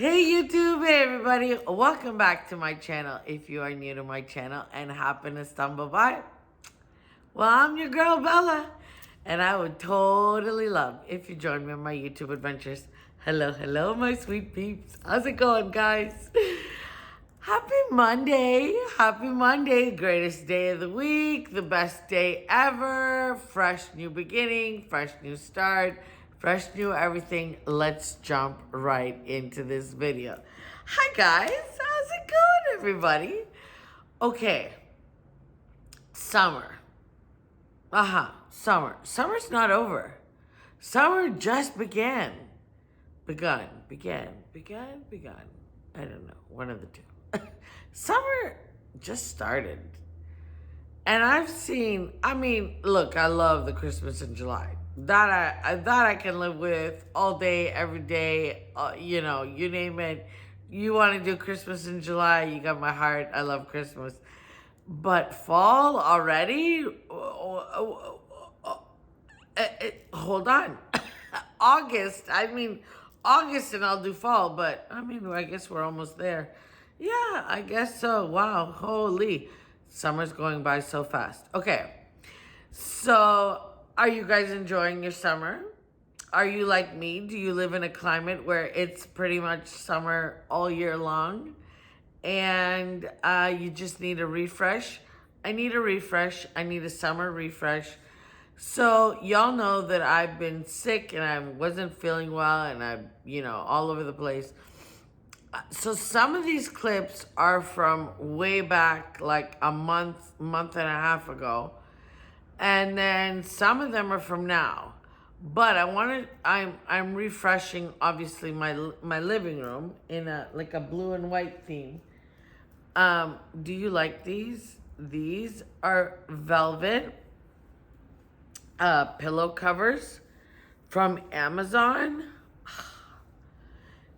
Hey YouTube, hey everybody, welcome back to my channel. If you are new to my channel and happen to stumble by, well, I'm your girl Bella, and I would totally love if you join me on my YouTube adventures. Hello, my sweet peeps. How's it going, guys? Happy Monday, greatest day of the week, the best day ever, fresh new beginning, fresh new start, fresh new everything. Let's jump right into this video. Hi guys, how's it going, everybody? Okay, summer. Summer's not over. Summer just began. Begun. I don't know, one of the two. Summer just started. And look, I love the Christmas in July. That I can live with all day, every day. You name it. You want to do Christmas in July, you got my heart. I love Christmas. But fall already? Hold on. August and I'll do fall, but I guess we're almost there. Yeah, I guess so. Wow, holy. Summer's going by so fast. Okay, so are you guys enjoying your summer? Are you like me? Do you live in a climate where it's pretty much summer all year long? And you just need a refresh? I need a refresh. I need a summer refresh. So y'all know that I've been sick and I wasn't feeling well and I'm, all over the place. So some of these clips are from way back, like a month and a half ago. And then some of them are from now. But I'm refreshing, obviously, my living room in a blue and white theme. Do you like these? These are velvet pillow covers from Amazon.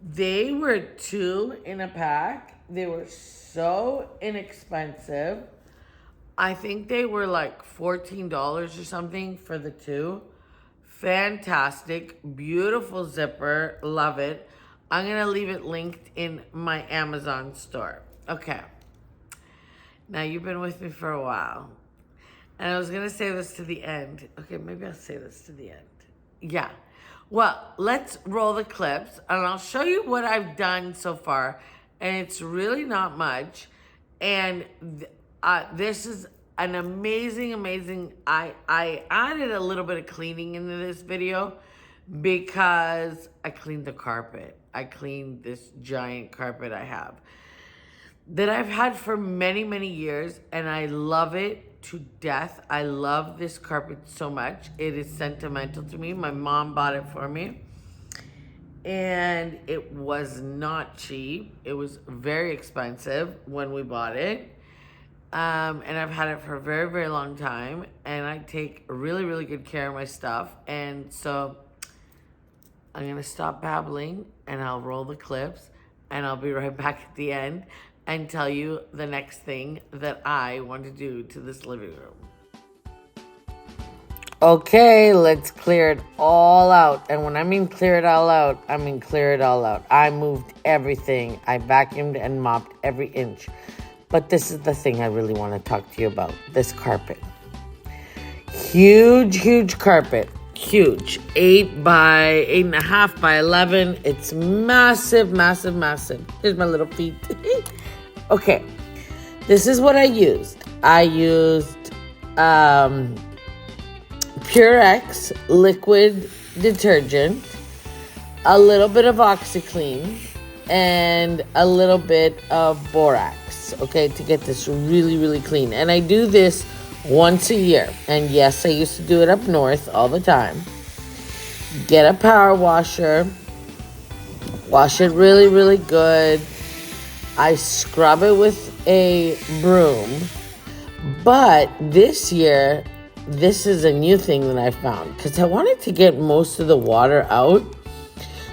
They were 2 in a pack. They were so inexpensive. I think they were like $14 or something for the 2. Fantastic, beautiful zipper, love it. I'm gonna leave it linked in my Amazon store. Okay. Now you've been with me for a while. And I was gonna say this to the end. Okay, maybe I'll say this to the end. Yeah. Well, let's roll the clips and I'll show you what I've done so far. And it's really not much. And this is an amazing, I added a little bit of cleaning into this video because I cleaned the carpet. I cleaned this giant carpet I have that I've had for many years, and I love it to death. I love this carpet so much. It is sentimental to me. My mom bought it for me, and it was not cheap. It was very expensive when we bought it. And I've had it for a very long time, and I take really good care of my stuff. And so I'm gonna stop babbling and I'll roll the clips, and I'll be right back at the end and tell you the next thing that I want to do to this living room. Okay, let's clear it all out. And when I mean clear it all out, I mean clear it all out. I moved everything. I vacuumed and mopped every inch. But this is the thing I really want to talk to you about. This carpet. Huge carpet. Huge. 8.5 by 11. It's massive. Here's my little feet. Okay, this is what I used. I used Purex liquid detergent, a little bit of OxyClean, and a little bit of borax, okay, to get this really clean. And I do this once a year. And yes, I used to do it up north all the time. Get a power washer, wash it really good. I scrub it with a broom. But this year, this is a new thing that I found because I wanted to get most of the water out.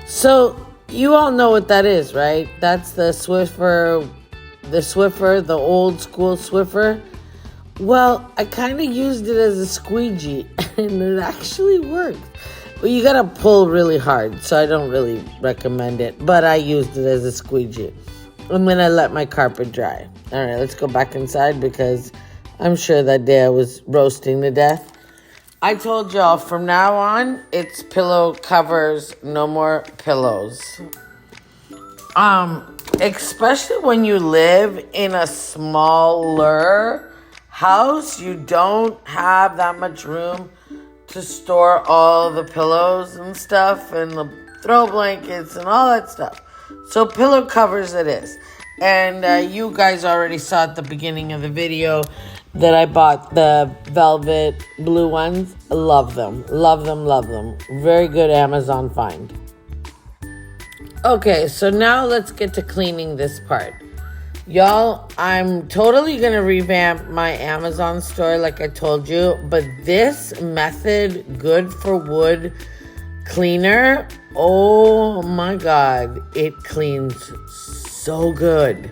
So you all know what that is, right? That's the Swiffer, the old school Swiffer. Well, I kind of used it as a squeegee, and it actually worked. Well, you gotta pull really hard, so I don't really recommend it. But I used it as a squeegee. And then I let my carpet dry. All right, let's go back inside because I'm sure that day I was roasting to death. I told y'all from now on, it's pillow covers, no more pillows. Especially when you live in a smaller house, you don't have that much room to store all the pillows and stuff and the throw blankets and all that stuff. So pillow covers it is. And you guys already saw at the beginning of the video that I bought the velvet blue ones. Love them. Love them, love them. Very good Amazon find. Okay, so now let's get to cleaning this part. Y'all, I'm totally going to revamp my Amazon store like I told you. But this method, Good for Wood cleaner, oh my God, it cleans so good.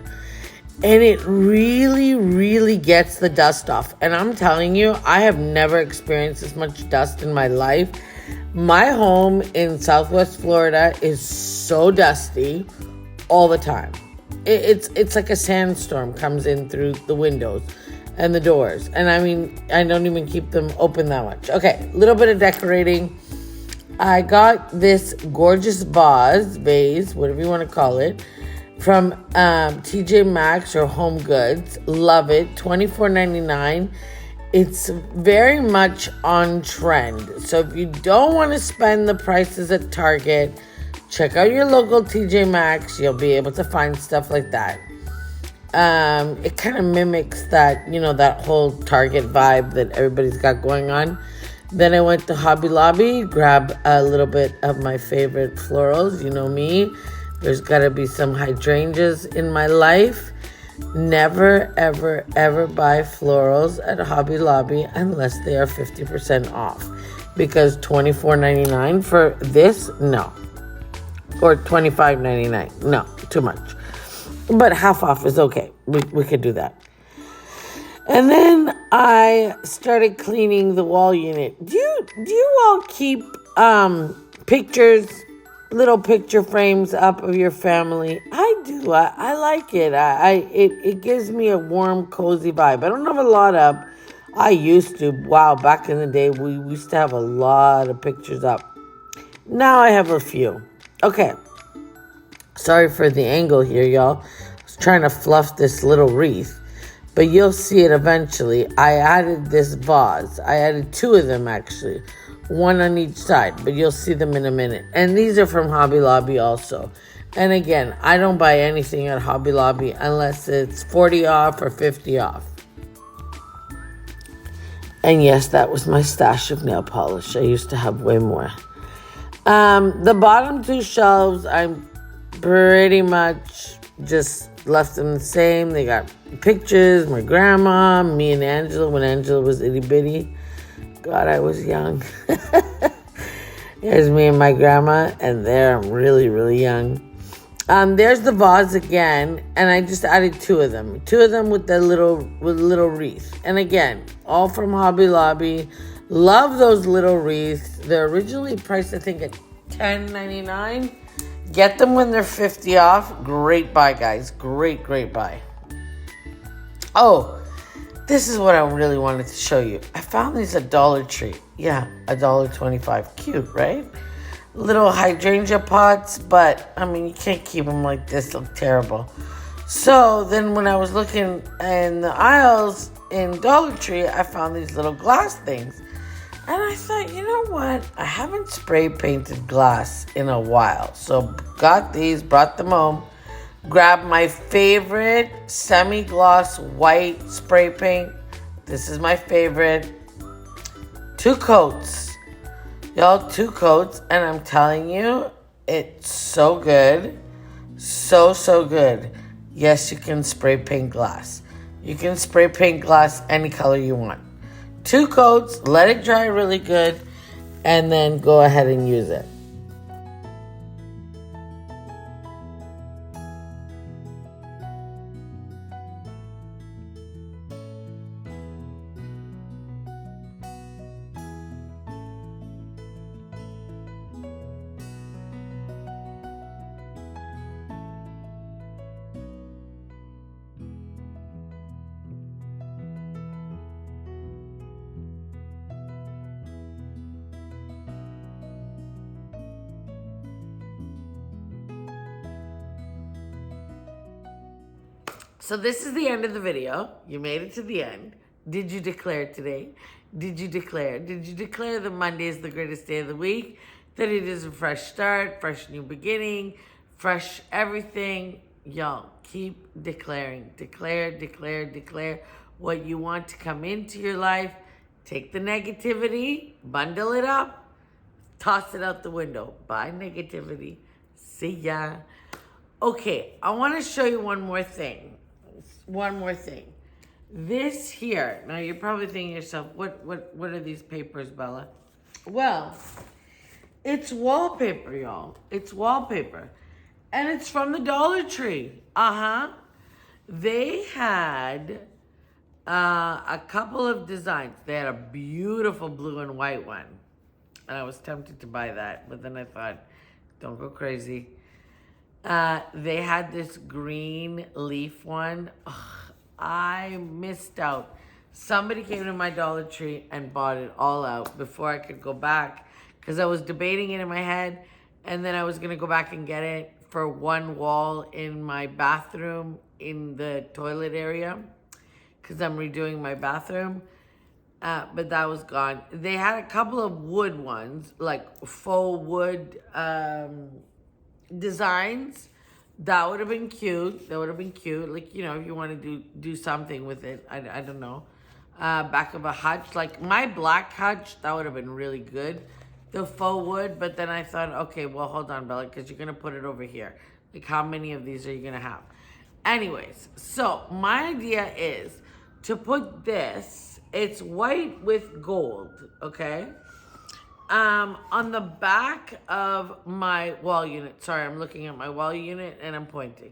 And it really, really gets the dust off. And I'm telling you, I have never experienced this much dust in my life. My home in Southwest Florida is so dusty all the time. It's like a sandstorm comes in through the windows and the doors. And I mean, I don't even keep them open that much. Okay, a little bit of decorating. I got this gorgeous vase, whatever you want to call it, from TJ Maxx or Home Goods. Love it. $24.99. It's very much on trend. So if you don't want to spend the prices at Target, check out your local TJ Maxx. You'll be able to find stuff like that. It kind of mimics that, that whole Target vibe that everybody's got going on. Then I went to Hobby Lobby, grabbed a little bit of my favorite florals. You know me. There's got to be some hydrangeas in my life. Never, ever, ever buy florals at Hobby Lobby unless they are 50% off. Because $24.99 for this, no. Or $25.99, no, too much. But half off is okay. We could do that. And then I started cleaning the wall unit. Do you all keep pictures, little picture frames up of your family? I do. I like it. It gives me a warm, cozy vibe. I don't have a lot up. I used to. Wow, back in the day, we used to have a lot of pictures up. Now I have a few. Okay. Sorry for the angle here, y'all. I was trying to fluff this little wreath. But you'll see it eventually. I added this vase. I added two of them, actually. One on each side. But you'll see them in a minute. And these are from Hobby Lobby also. And again, I don't buy anything at Hobby Lobby unless it's 40 off or 50 off. And yes, that was my stash of nail polish. I used to have way more. The bottom two shelves, I'm pretty much just left them the same. They got pictures, my grandma, me and Angela when Angela was itty bitty. God, I was young. There's me and my grandma, and there I'm really, really young. There's the vase again, and I just added two of them. Two of them with the little wreath. And again, all from Hobby Lobby. Love those little wreaths. They're originally priced, I think, at $10.99. Get them when they're 50 off. Great buy, guys. Great, great buy. Oh, this is what I really wanted to show you. I found these at Dollar Tree. Yeah, $1.25. Cute, right? Little hydrangea pots, but, I mean, you can't keep them like this. They look terrible. So then when I was looking in the aisles in Dollar Tree, I found these little glass things. And I thought, you know what? I haven't spray painted glass in a while. So got these, brought them home, grabbed my favorite semi-gloss white spray paint. This is my favorite. 2 coats. Y'all, 2 coats. And I'm telling you, it's so good. So, so good. Yes, you can spray paint glass. You can spray paint glass any color you want. 2 coats, let it dry really good, and then go ahead and use it. So this is the end of the video. You made it to the end. Did you declare today? Did you declare? Did you declare that Monday is the greatest day of the week? That it is a fresh start, fresh new beginning, fresh everything? Y'all, keep declaring. Declare, declare, declare what you want to come into your life. Take the negativity, bundle it up, toss it out the window. Bye, negativity. See ya. Okay, I want to show you one more thing. One more thing. This here. Now you're probably thinking to yourself, what are these papers, Bella? Well, it's wallpaper, y'all. It's wallpaper. And it's from the Dollar Tree. Uh-huh. They had a couple of designs. They had a beautiful blue and white one. And I was tempted to buy that, but then I thought, don't go crazy. They had this green leaf one. Ugh, I missed out. Somebody came to my Dollar Tree and bought it all out before I could go back, because I was debating it in my head, and then I was going to go back and get it for one wall in my bathroom in the toilet area, because I'm redoing my bathroom. But that was gone. They had a couple of wood ones, like faux wood designs. That would have been cute. That would have been cute. Like, you know, if you want to do something with it. I don't know. Back of a hutch. Like my black hutch, that would have been really good. The faux wood. But then I thought, okay, well, hold on, Bella, because you're going to put it over here. Like, how many of these are you going to have? Anyways, so my idea is to put this. It's white with gold, okay? On the back of my wall unit, sorry, I'm looking at my wall unit and I'm pointing.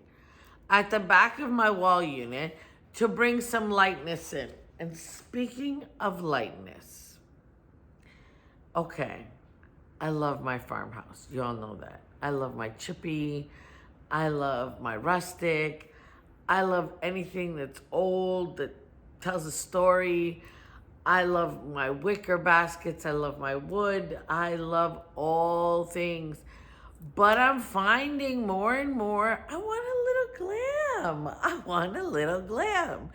At the back of my wall unit to bring some lightness in. And speaking of lightness, okay, I love my farmhouse. You all know that. I love my chippy. I love my rustic. I love anything that's old, that tells a story. I love my wicker baskets. I love my wood. I love all things. But I'm finding more and more, I want a little glam. I want a little glam.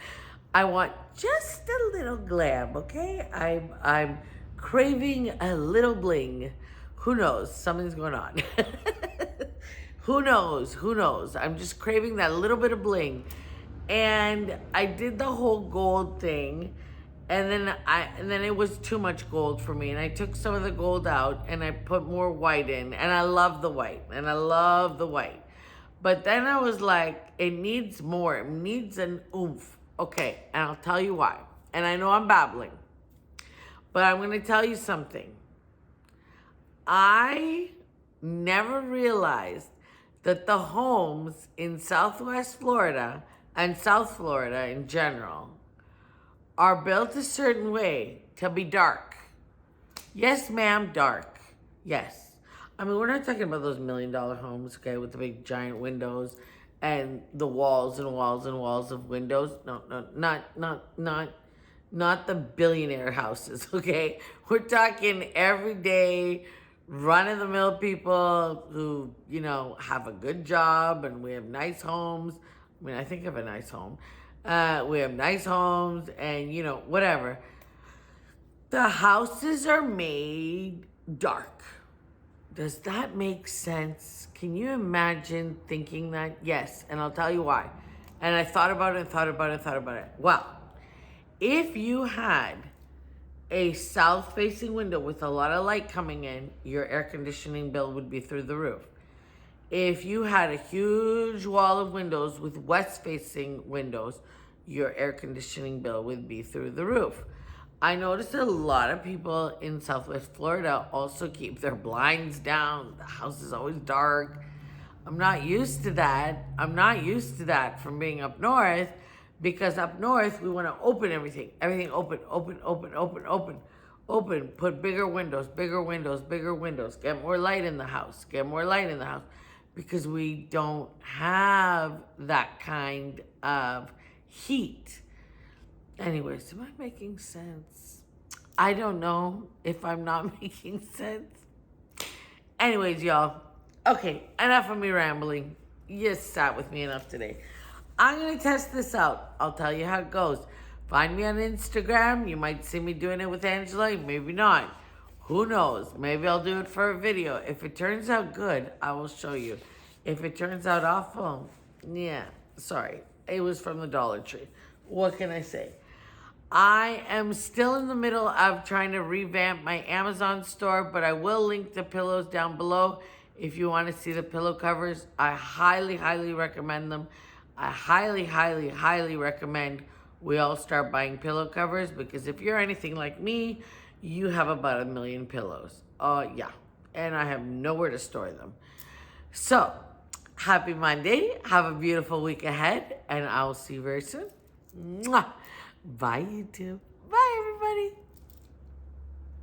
I want just a little glam, okay? I'm craving a little bling. Who knows? Something's going on. Who knows? Who knows? I'm just craving that little bit of bling. And I did the whole gold thing. And then it was too much gold for me. And I took some of the gold out and I put more white in. And I love the white. And I love the white. But then I was like, it needs more. It needs an oomph. Okay, and I'll tell you why. And I know I'm babbling. But I'm going to tell you something. I never realized that the homes in Southwest Florida and South Florida in general are built a certain way to be dark. Yes, ma'am, dark. Yes. I mean, we're not talking about those $1 million homes, okay, with the big giant windows and the walls and walls and walls of windows. No, not the billionaire houses, okay? We're talking everyday, run-of-the-mill people who, you know, have a good job and we have nice homes. I mean, I think I have a nice home. We have nice homes and, you know, whatever. The houses are made dark. Does that make sense? Can you imagine thinking that? Yes, and I'll tell you why. And I thought about it and thought about it and thought about it. Well, if you had a south-facing window with a lot of light coming in, your air conditioning bill would be through the roof. If you had a huge wall of windows with west-facing windows, your air conditioning bill would be through the roof. I noticed a lot of people in Southwest Florida also keep their blinds down. The house is always dark. I'm not used to that. I'm not used to that from being up north, because up north we want to open everything. Everything open, open, open, open, open, open. Put bigger windows, bigger windows, bigger windows. Get more light in the house. Get more light in the house. Because we don't have that kind of heat. Anyways, am I making sense? I don't know if I'm not making sense. Anyways, y'all. Okay, enough of me rambling. You sat with me enough today. I'm going to test this out. I'll tell you how it goes. Find me on Instagram. You might see me doing it with Angela. Maybe not. Who knows? Maybe I'll do it for a video. If it turns out good, I will show you. If it turns out awful, yeah, sorry. It was from the Dollar Tree. What can I say? I am still in the middle of trying to revamp my Amazon store, but I will link the pillows down below if you want to see the pillow covers. I highly, highly recommend them. I highly, highly, highly recommend we all start buying pillow covers, because if you're anything like me, you have about 1 million pillows. Yeah, and I have nowhere to store them. So, happy Monday. Have a beautiful week ahead, and I'll see you very soon. Mwah. Bye, YouTube. Bye, everybody.